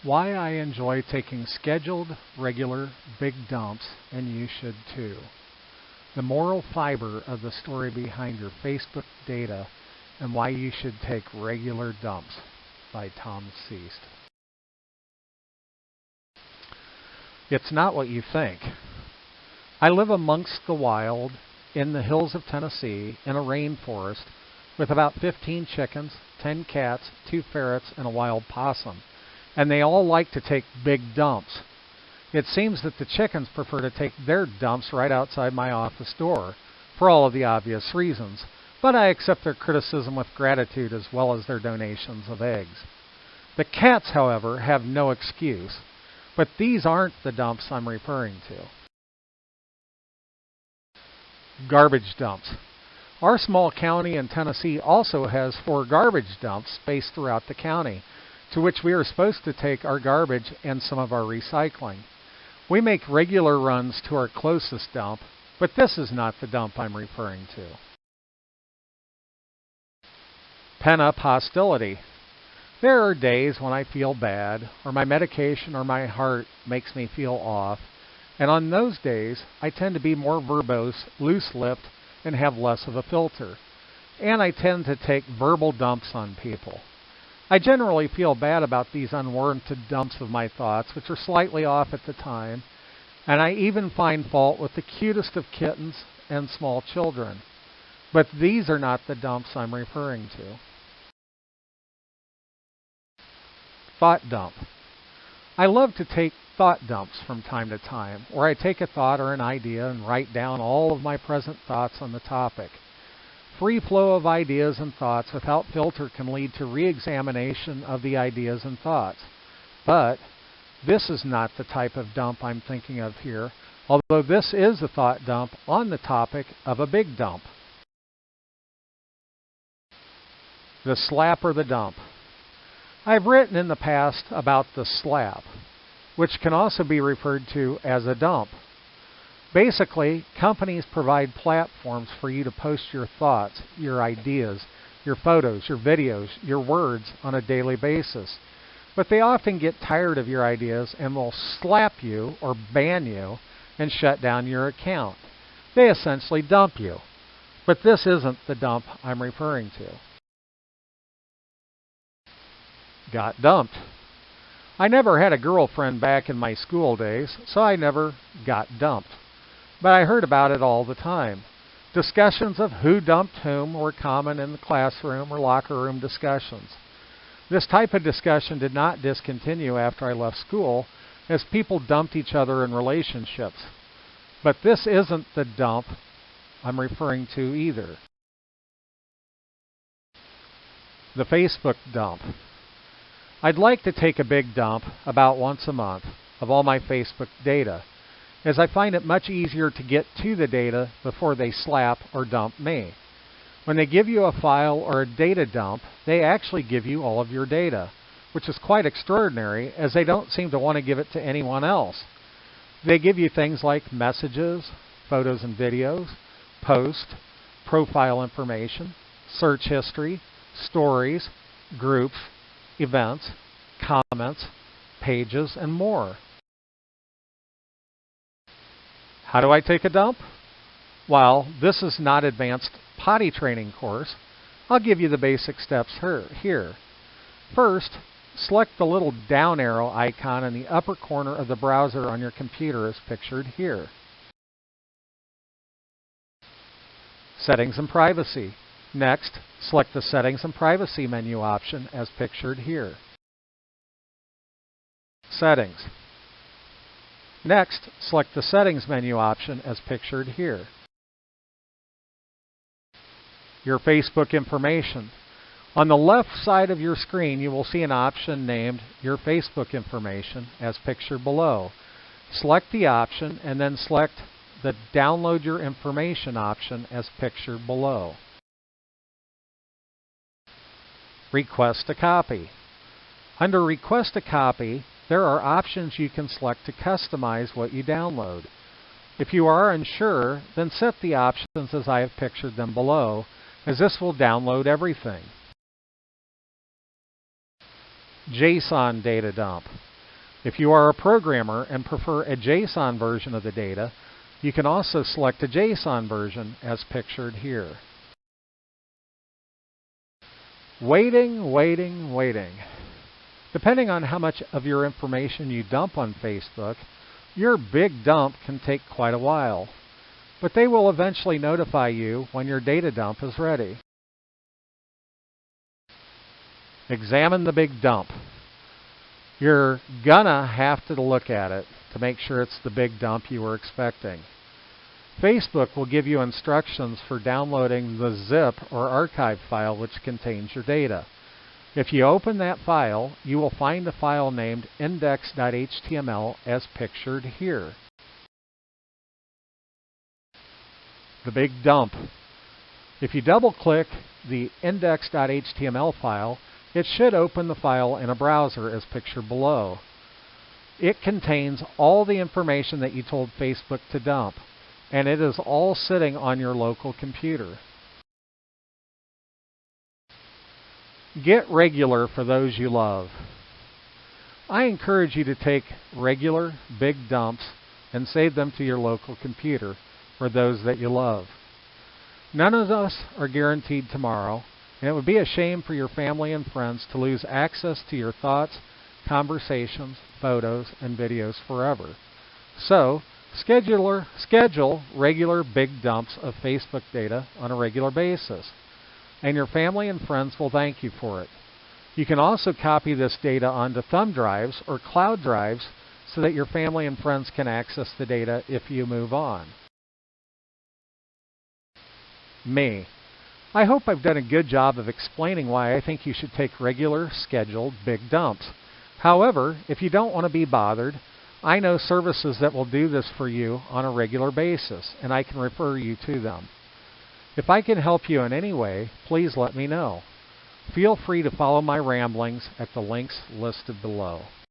Why I enjoy taking scheduled, regular, big dumps, and you should too. The moral fiber of the story behind your Facebook data and why you should take regular dumps by Tom Seast. It's not what you think. I live amongst the wild in the hills of Tennessee in a rainforest with about 15 chickens, 10 cats, 2 ferrets, and a wild possum. And they all like to take big dumps. It seems that the chickens prefer to take their dumps right outside my office door, for all of the obvious reasons, but I accept their criticism with gratitude as well as their donations of eggs. The cats, however, have no excuse, but these aren't the dumps I'm referring to. Garbage dumps. Our small county in Tennessee also has 4 garbage dumps spaced throughout the county, to which we are supposed to take our garbage and some of our recycling. We make regular runs to our closest dump, but this is not the dump I'm referring to. Pent-up hostility. There are days when I feel bad, or my medication or my heart makes me feel off, and on those days I tend to be more verbose, loose-lipped, and have less of a filter. And I tend to take verbal dumps on people. I generally feel bad about these unwarranted dumps of my thoughts, which are slightly off at the time, and I even find fault with the cutest of kittens and small children. But these are not the dumps I'm referring to. Thought dump. I love to take thought dumps from time to time, where I take a thought or an idea and write down all of my present thoughts on the topic. Free flow of ideas and thoughts without filter can lead to re-examination of the ideas and thoughts. But this is not the type of dump I'm thinking of here, although this is a thought dump on the topic of a big dump. The slap or the dump. I've written in the past about the slap, which can also be referred to as a dump. Basically, companies provide platforms for you to post your thoughts, your ideas, your photos, your videos, your words on a daily basis. But they often get tired of your ideas and will slap you or ban you and shut down your account. They essentially dump you. But this isn't the dump I'm referring to. Got dumped. I never had a girlfriend back in my school days, so I never got dumped. But I heard about it all the time. Discussions of who dumped whom were common in the classroom or locker room discussions. This type of discussion did not discontinue after I left school, as people dumped each other in relationships. But this isn't the dump I'm referring to either. The Facebook dump. I'd like to take a big dump about once a month of all my Facebook data, as I find it much easier to get to the data before they slap or dump me. When they give you a file or a data dump, they actually give you all of your data, which is quite extraordinary, as they don't seem to want to give it to anyone else. They give you things like messages, photos and videos, posts, profile information, search history, stories, groups, events, comments, pages, and more. How do I take a dump? While this is not advanced potty training course, I'll give you the basic steps here. First, select the little down arrow icon in the upper corner of the browser on your computer as pictured here. Settings and privacy. Next, select the Settings and Privacy menu option as pictured here. Settings. Next, select the Settings menu option as pictured here. Your Facebook information. On the left side of your screen, you will see an option named Your Facebook Information as pictured below. Select the option and then select the Download Your Information option as pictured below. Request a copy. Under Request a copy, there are options you can select to customize what you download. If you are unsure, then set the options as I have pictured them below, as this will download everything. JSON data dump. If you are a programmer and prefer a JSON version of the data, you can also select a JSON version as pictured here. Waiting, waiting, waiting. Depending on how much of your information you dump on Facebook, your big dump can take quite a while, but they will eventually notify you when your data dump is ready. Examine the big dump. You're gonna have to look at it to make sure it's the big dump you were expecting. Facebook will give you instructions for downloading the zip or archive file which contains your data. If you open that file, you will find a file named index.html as pictured here. The big dump. If you double-click the index.html file, it should open the file in a browser as pictured below. It contains all the information that you told Facebook to dump, and it is all sitting on your local computer. Get regular for those you love. I encourage you to take regular, big dumps and save them to your local computer for those that you love. None of us are guaranteed tomorrow, and it would be a shame for your family and friends to lose access to your thoughts, conversations, photos, and videos forever. So, schedule regular big dumps of Facebook data on a regular basis, and your family and friends will thank you for it. You can also copy this data onto thumb drives or cloud drives so that your family and friends can access the data if you move on. Me. I hope I've done a good job of explaining why I think you should take regular, scheduled, big dumps. However, if you don't want to be bothered, I know services that will do this for you on a regular basis, and I can refer you to them. If I can help you in any way, please let me know. Feel free to follow my ramblings at the links listed below.